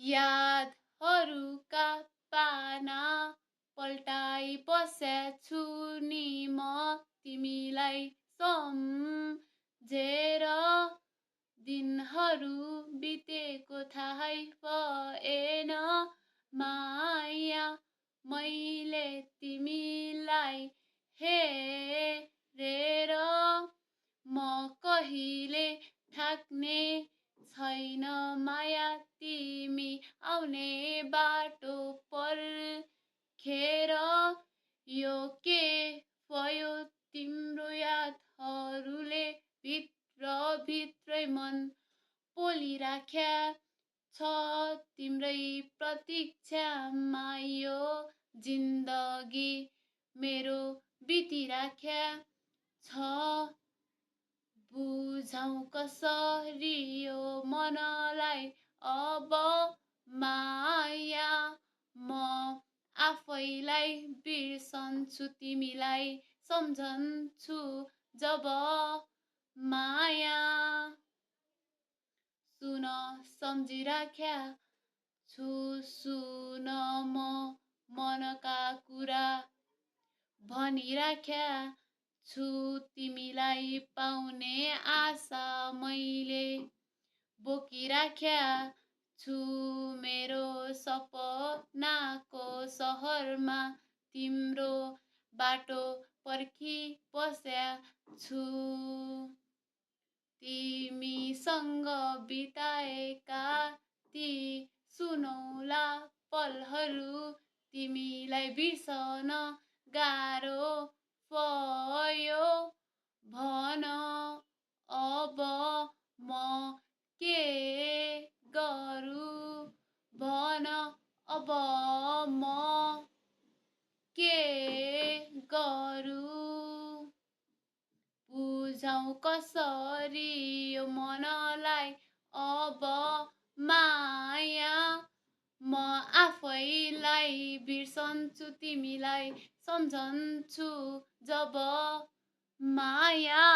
यादहरूका पाना पल्टाइ बसेछु नि म तिमीलाई सम्झेर। दिनहरू बितेको थाहै भएन माया मैले तिमीलाई हेरेर। म कहिले थाक्ने छैन माया तिमी आउने बाटो पर्खेर। यो के भयो तिम्रो यादहरूले भित्रै मन पोलिराख्या छ तिम्रै प्रतीक्षामा यो जिन्दगी मेरो बितिराख्या छ। बुझौँ कसरी यो मनलाई अब माया म आफैलाई बिर्सन्छु तिमीलाई सम्झन्छु जब माया। सुन सम्झिराख्या छु सुन म मनका कुरा भनिराख्या छु तिमीलाई पाउने आशा मैले बोकिराख्या छु। मेरो सपनाको सहरमा तिम्रो बाटो पर्खिबस्या छु। तिमीसँग बिताएका ती सुनौला पलहरू तिमीलाई बिर्सन गाह्रो भयो। भन अब म के गरौँ भन अब म के गरौँ। बुझौँ कसरी यो मनलाई अब माया म आफैलाई बिर्सन्छु तिमीलाई सम्झन्छु जब माया।